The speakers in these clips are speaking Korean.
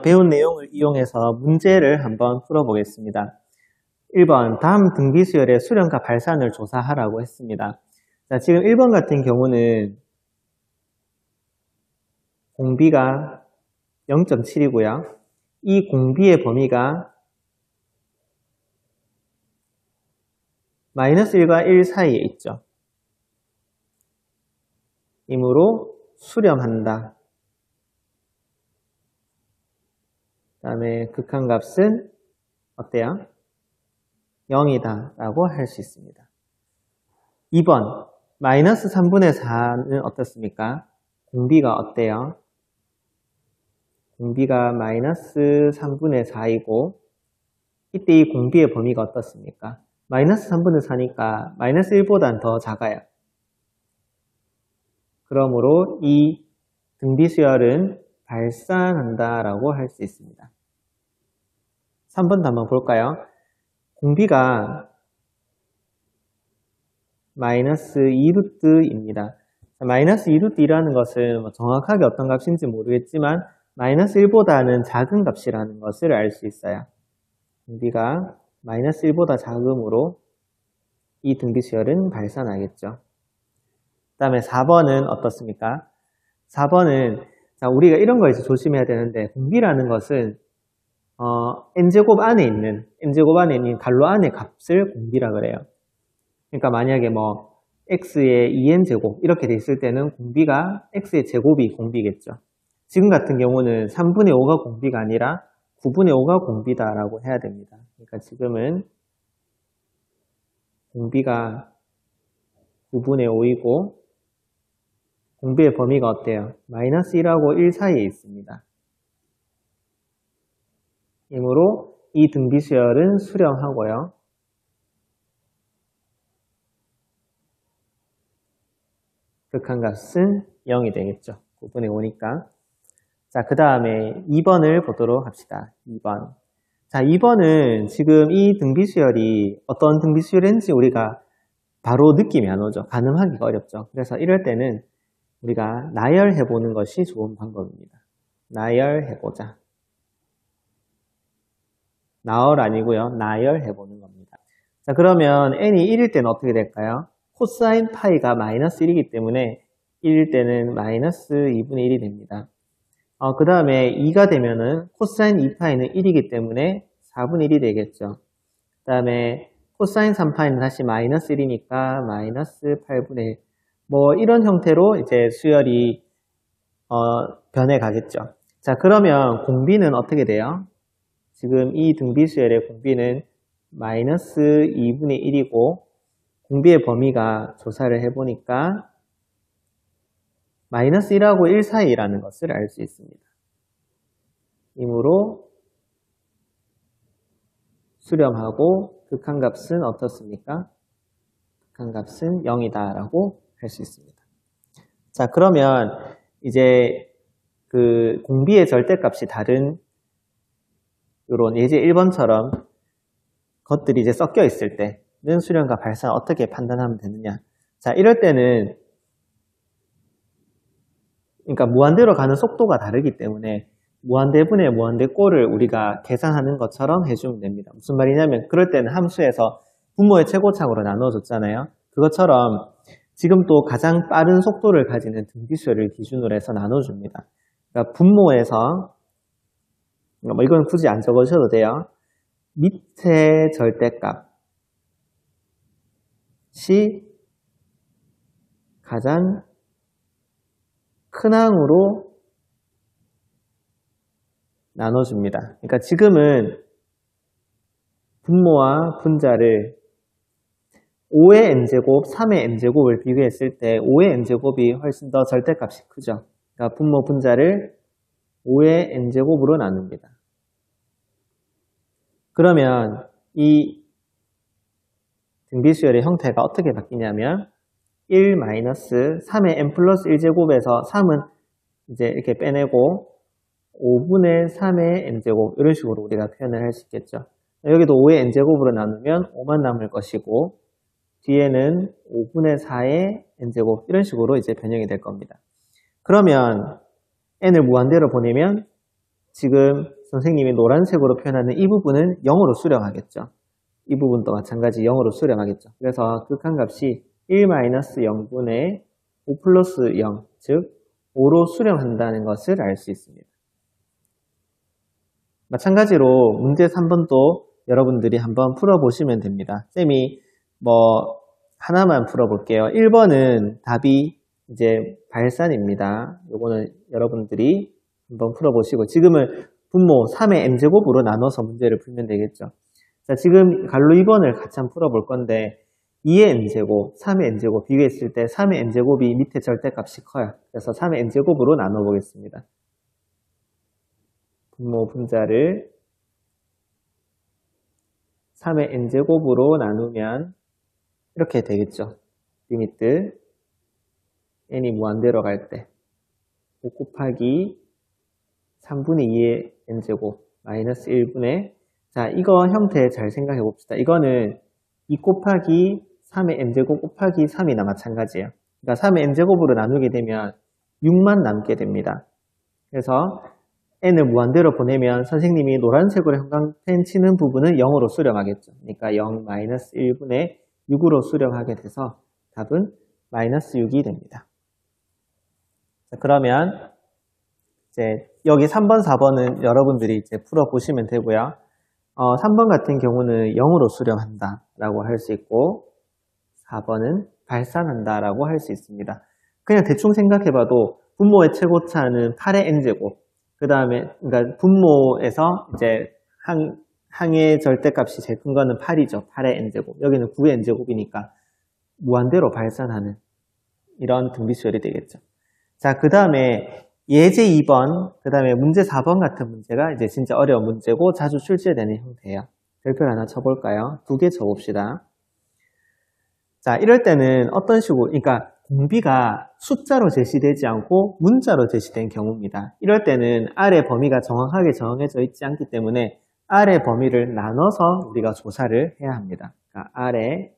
배운 내용을 이용해서 문제를 한번 풀어보겠습니다. 1번, 다음 등비수열의 수렴과 발산을 조사하라고 했습니다. 자, 지금 1번 같은 경우는 공비가 0.7이고요. 이 공비의 범위가 -1과 1 사이에 있죠. 이므로 수렴한다. 그 다음에 극한값은 어때요? 0이다 라고 할 수 있습니다. 2번, -3분의 4는 어떻습니까? 공비가 어때요? 공비가 -3분의 4이고 이때 이 공비의 범위가 어떻습니까? -3분의 4니까 -1보다는 더 작아요. 그러므로 이 등비수열은 발산한다 라고 할 수 있습니다. 3번도 한번 볼까요? 공비가 -2루트입니다. -2루트라는 것은 정확하게 어떤 값인지 모르겠지만 -1보다는 작은 값이라는 것을 알 수 있어요. 공비가 -1보다 작으므로 이 등비수열은 발산하겠죠. 그 다음에 4번은 어떻습니까? 4번은 자, 우리가 이런 거 이제 조심해야 되는데 공비라는 것은 n제곱 안에 있는 괄호 안의 값을 공비라 그래요. 그러니까 만약에 뭐 x의 2n제곱 이렇게 돼 있을 때는 공비가 x의 제곱이 공비겠죠. 지금 같은 경우는 3분의 5가 공비가 아니라 9분의 5가 공비다라고 해야 됩니다. 그러니까 지금은 공비가 9분의 5이고 공비의 범위가 어때요? -1하고 1 사이에 있습니다. 이므로 이 등비수열은 수렴하고요. 극한값은 0이 되겠죠. 9분의 5니까. 자, 그 다음에 2번을 보도록 합시다. 2번. 자, 2번은 지금 이 등비수열이 어떤 등비수열인지 우리가 바로 느낌이 안 오죠. 가늠하기가 어렵죠. 그래서 이럴 때는 우리가 나열해보는 것이 좋은 방법입니다. 나열해보자. 나열 아니고요. 나열해보는 겁니다. 자, 그러면 n이 1일 때는 어떻게 될까요? 코사인 파이가 -1이기 때문에 1일 때는 -2분의 1이 됩니다. 그 다음에 2가 되면은 코사인 2파이는 1이기 때문에 4분의 1이 되겠죠. 그 다음에 코사인 3파이는 다시 -1이니까 -8분의 1. 뭐 이런 형태로 이제 수열이 변해 가겠죠. 자, 그러면 공비는 어떻게 돼요? 지금 이 등비수열의 공비는 -2분의 1이고 공비의 범위가 조사를 해보니까 -1하고 1 사이라는 것을 알 수 있습니다. 이므로 수렴하고 극한값은 어떻습니까? 극한값은 0이다 라고 할 수 있습니다. 자, 그러면 이제 그 공비의 절대값이 다른 요런 예제 1번처럼 것들이 이제 섞여 있을 때는 수렴과 발산 어떻게 판단하면 되느냐. 자, 이럴 때는 그러니까 무한대로 가는 속도가 다르기 때문에 무한대분의 무한대꼴을 우리가 계산하는 것처럼 해주면 됩니다. 무슨 말이냐면 그럴 때는 함수에서 분모의 최고차으로 나눠줬잖아요. 그것처럼 지금 또 가장 빠른 속도를 가지는 등비수열을 기준으로 해서 나눠줍니다. 그러니까 분모에서 뭐 이건 굳이 안 적으셔도 돼요. 밑에 절대값이 가장 큰 항으로 나눠줍니다. 그러니까 지금은 분모와 분자를 5의 n제곱, 3의 n제곱을 비교했을 때 5의 n제곱이 훨씬 더 절대값이 크죠. 그러니까 분모 분자를 5의 n제곱으로 나눕니다. 그러면 이 등비수열의 형태가 어떻게 바뀌냐면 1-3의 n 플러스 1제곱에서 3은 이제 이렇게 빼내고 5분의 3의 n제곱 이런 식으로 우리가 표현을 할 수 있겠죠. 여기도 5의 n제곱으로 나누면 5만 남을 것이고 뒤에는 5분의 4의 n제곱 이런 식으로 이제 변형이 될 겁니다. 그러면 n을 무한대로 보내면 지금 선생님이 노란색으로 표현하는 이 부분은 0으로 수렴하겠죠. 이 부분도 마찬가지 0으로 수렴하겠죠. 그래서 극한값이 1-0분의 5 플러스 0, 즉 5로 수렴한다는 것을 알 수 있습니다. 마찬가지로 문제 3번도 여러분들이 한번 풀어보시면 됩니다. 쌤이 하나만 풀어볼게요. 1번은 답이 이제 발산입니다. 요거는 여러분들이 한번 풀어보시고, 지금은 분모 3의 n제곱으로 나눠서 문제를 풀면 되겠죠. 자, 지금 갈로 2번을 같이 한번 풀어볼 건데 2의 n제곱, 3의 n제곱 비교했을 때 3의 n제곱이 밑에 절대값이 커요. 그래서 3의 n제곱으로 나눠보겠습니다. 분모 분자를 3의 n제곱으로 나누면 이렇게 되겠죠. 리미트 n이 무한대로 갈 때 5 곱하기 3분의 2의 n제곱 마이너스 1분의, 자, 이거 형태 잘 생각해 봅시다. 이거는 2 곱하기 3의 n제곱 곱하기 3이나 마찬가지예요. 그러니까 3의 n제곱으로 나누게 되면 6만 남게 됩니다. 그래서 n을 무한대로 보내면 선생님이 노란색으로 형광펜 치는 부분은 0으로 수렴하겠죠. 그러니까 0 마이너스 1분의 6으로 수렴하게 돼서 답은 마이너스 6이 됩니다. 자, 그러면 이제 여기 3번, 4번은 여러분들이 이제 풀어보시면 되고요. 3번 같은 경우는 0으로 수렴한다 라고 할 수 있고 4번은 발산한다 라고 할 수 있습니다. 그냥 대충 생각해봐도 분모의 최고차는 8의 n제곱, 그 다음에 그러니까 분모에서 이제 항의 절대값이 제일 큰 거는 8이죠. 8의 n제곱, 여기는 9의 n제곱이니까 무한대로 발산하는 이런 등비수열이 되겠죠. 자, 그 다음에 예제 2번, 그 다음에 문제 4번 같은 문제가 이제 진짜 어려운 문제고 자주 출제되는 형태예요. 별표를 하나 쳐볼까요? 2개 쳐봅시다. 자, 이럴 때는 어떤 식으로, 그러니까 공비가 숫자로 제시되지 않고 문자로 제시된 경우입니다. 이럴 때는 아래 범위가 정확하게 정해져 있지 않기 때문에 아래 범위를 나눠서 우리가 조사를 해야 합니다. 그러니까 아래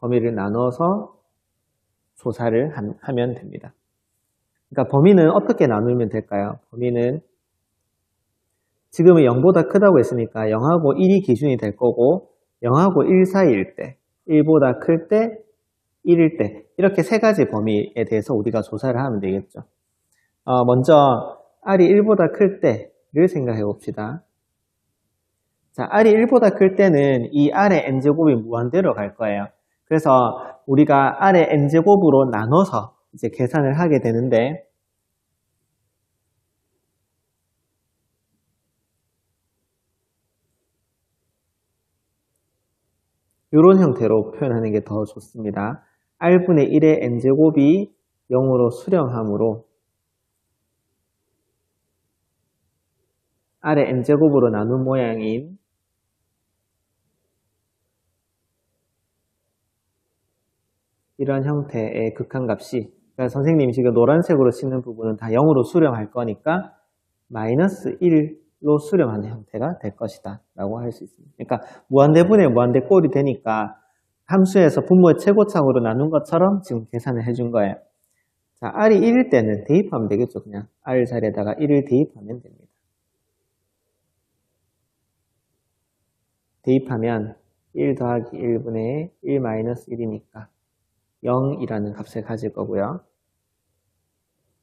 범위를 나눠서 조사를 하면 됩니다. 그러니까 범위는 어떻게 나누면 될까요? 범위는 지금은 0보다 크다고 했으니까 0하고 1이 기준이 될 거고 0하고 1 사이일 때, 1보다 클 때, 1일 때, 이렇게 세 가지 범위에 대해서 우리가 조사를 하면 되겠죠. 먼저 R이 1보다 클 때를 생각해 봅시다. 자, R이 1보다 클 때는 이 R의 n제곱이 무한대로 갈 거예요. 그래서 우리가 R의 n제곱으로 나눠서 이제 계산을 하게 되는데, 이런 형태로 표현하는 게 더 좋습니다. R분의 1의 n제곱이 0으로 수렴하므로 R의 n제곱으로 나눈 모양인 이런 형태의 극한값이, 그러니까 선생님이 지금 노란색으로 씻는 부분은 다 0으로 수렴할 거니까 마이너스 1로 수렴하는 형태가 될 것이다 라고 할 수 있습니다. 그러니까 무한대분의 무한대꼴이 되니까 함수에서 분모의 최고차으로 나눈 것처럼 지금 계산을 해준 거예요. 자, R이 1일 때는 대입하면 되겠죠. 그냥 R 자리에다가 1을 대입하면 됩니다. 대입하면 1 더하기 1분의 1 마이너스 1이니까 0이라는 값을 가질 거고요.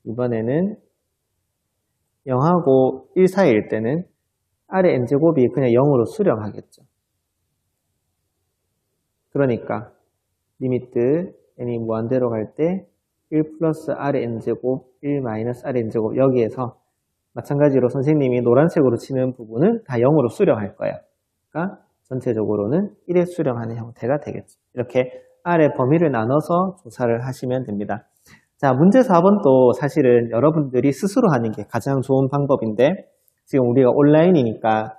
이번에는 0하고 1 사이일 때는 R의 n제곱이 그냥 0으로 수렴하겠죠. 그러니까 리미트 n이 무한대로 갈 때 1 플러스 R의 n제곱, 1 마이너스 R의 n제곱, 여기에서 마찬가지로 선생님이 노란색으로 치는 부분은 다 0으로 수렴할 거예요. 그러니까 전체적으로는 1에 수렴하는 형태가 되겠죠. 이렇게 R의 범위를 나눠서 조사를 하시면 됩니다. 자, 문제 4번도 사실은 여러분들이 스스로 하는 게 가장 좋은 방법인데, 지금 우리가 온라인이니까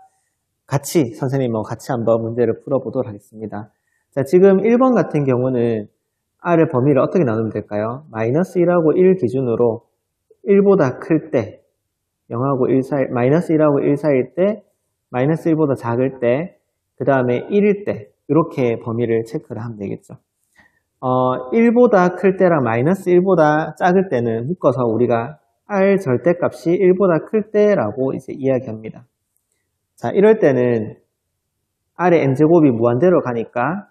같이 선생님과 같이 한번 문제를 풀어보도록 하겠습니다. 자, 지금 1번 같은 경우는 R의 범위를 어떻게 나누면 될까요? 마이너스 1하고 1 기준으로 1보다 클 때, 0하고 1 사이, 마이너스 1하고 1 사이일 때, 마이너스 1보다 작을 때, 그 다음에 1일 때, 이렇게 범위를 체크를 하면 되겠죠. 1보다 클 때랑 마이너스 1보다 작을 때는 묶어서 우리가 R 절대값이 1보다 클 때라고 이제 이야기합니다. 자, 이럴 때는 R의 n제곱이 무한대로 가니까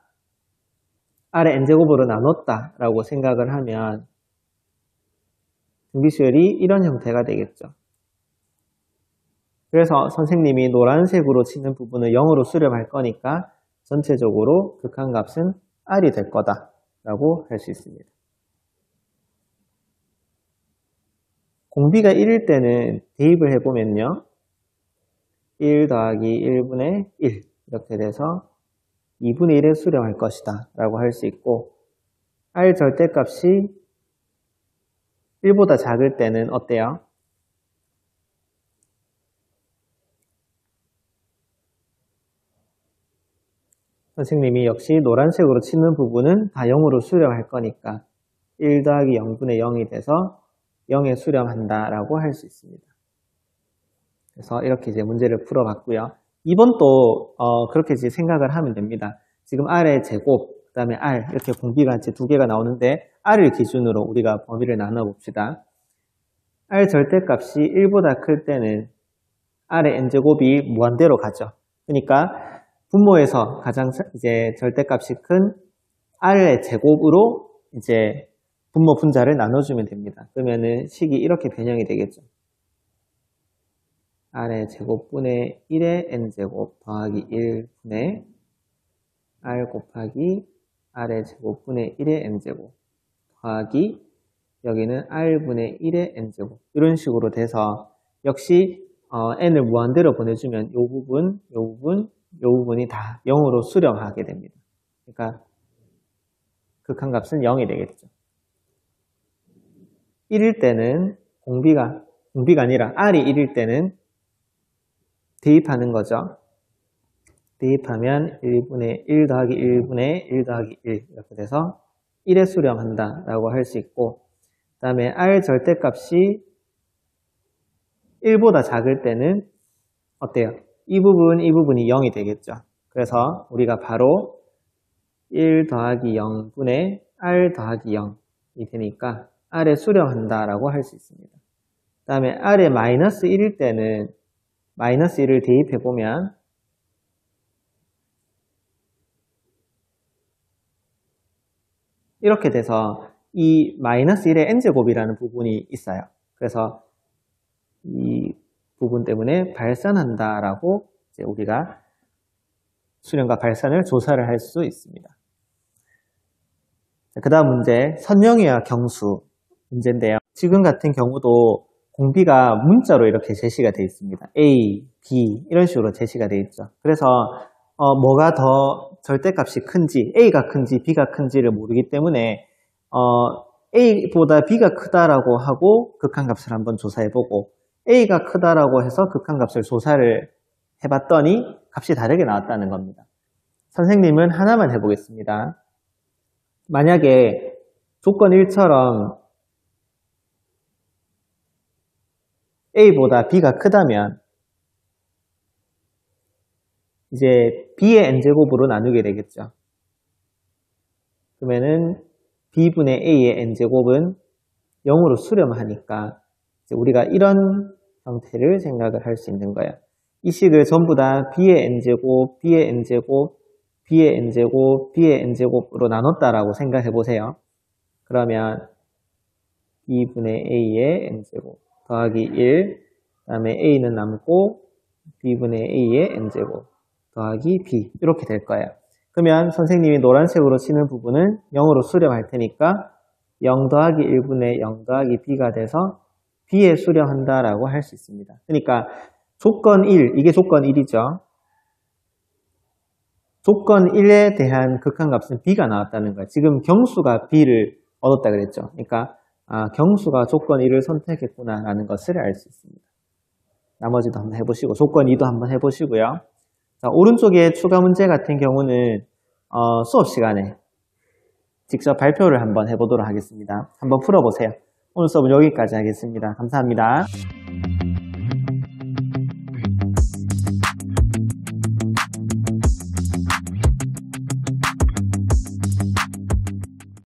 R의 n제곱으로 나눴다 라고 생각을 하면 등비수열이 이런 형태가 되겠죠. 그래서 선생님이 노란색으로 치는 부분을 0으로 수렴할 거니까 전체적으로 극한값은 R이 될 거다 라고 할 수 있습니다. 공비가 1일 때는 대입을 해보면요. 1 더하기 1분의 1 이렇게 돼서 2분의 1에 수렴할 것이다 라고 할 수 있고 R 절대값이 1보다 작을 때는 어때요? 선생님이 역시 노란색으로 치는 부분은 다 0으로 수렴할 거니까 1 더하기 0분의 0이 돼서 0에 수렴한다 라고 할 수 있습니다. 그래서 이렇게 이제 문제를 풀어봤고요. 2번도 그렇게 이제 생각을 하면 됩니다. 지금 R의 제곱, 그 다음에 R 이렇게 공비가 이제 두 개가 나오는데 R을 기준으로 우리가 범위를 나눠봅시다. R 절대값이 1보다 클 때는 R의 n제곱이 무한대로 가죠. 그러니까 분모에서 가장 이제 절대값이 큰 R의 제곱으로 이제 분모 분자를 나눠주면 됩니다. 그러면은 식이 이렇게 변형이 되겠죠. R의 제곱분의 1의 n제곱 더하기 1분의 R 곱하기 R의 제곱분의 1의 n제곱 더하기 여기는 R분의 1의 n제곱 이런 식으로 돼서 역시 n을 무한대로 보내주면 이 부분이 다 0으로 수렴하게 됩니다. 그러니까 극한값은 0이 되겠죠. 1일 때는 공비가 아니라 R이 1일 때는 대입하는 거죠. 대입하면 1분의 1 더하기 1분의 1 더하기 1 이렇게 돼서 1에 수렴한다 라고 할 수 있고 그 다음에 R 절대값이 1보다 작을 때는 어때요? 이 부분이 0이 되겠죠. 그래서 우리가 바로 1 더하기 0분의 R 더하기 0이 되니까 R에 수렴한다 라고 할 수 있습니다. 그 다음에 R에 마이너스 1일 때는 마이너스 1을 대입해보면 이렇게 돼서 이 마이너스 1의 n제곱이라는 부분이 있어요. 그래서 이 부분 때문에 발산한다 라고 이제 우리가 수렴과 발산을 조사를 할 수 있습니다. 그 다음 문제, 선형이와 경수 문제인데요. 지금 같은 경우도 공비가 문자로 이렇게 제시가 되어 있습니다. A, B 이런 식으로 제시가 되어 있죠. 그래서 뭐가 더 절대값이 큰지 A가 큰지 B가 큰지를 모르기 때문에 A보다 B가 크다라고 하고 극한값을 한번 조사해보고 A가 크다라고 해서 극한값을 조사를 해봤더니 값이 다르게 나왔다는 겁니다. 선생님은 하나만 해보겠습니다. 만약에 조건 1처럼 A보다 B가 크다면 이제 B의 n제곱으로 나누게 되겠죠. 그러면은 B분의 A의 n제곱은 0으로 수렴하니까 이제 우리가 이런 형태를 생각을 할 수 있는 거예요. 이 식을 전부 다 B의 n제곱, B의 n제곱, B의 n제곱, B의 n제곱으로 나눴다라고 생각해 보세요. 그러면 B분의 A의 n제곱 더하기 1, 그 다음에 A는 남고 B분의 A의 n제곱 더하기 B 이렇게 될 거예요. 그러면 선생님이 노란색으로 치는 부분은 0으로 수렴할 테니까 0 더하기 1분의 0 더하기 B가 돼서 B에 수렴한다라고 할 수 있습니다. 그러니까 조건 1, 이게 조건 1이죠. 조건 1에 대한 극한값은 B가 나왔다는 거예요. 지금 경수가 B를 얻었다 그랬죠. 그러니까 경수가 조건 1을 선택했구나라는 것을 알 수 있습니다. 나머지도 한번 해보시고 조건 2도 한번 해보시고요. 자, 오른쪽에 추가 문제 같은 경우는 수업 시간에 직접 발표를 한번 해보도록 하겠습니다. 한번 풀어보세요. 오늘 수업은 여기까지 하겠습니다. 감사합니다.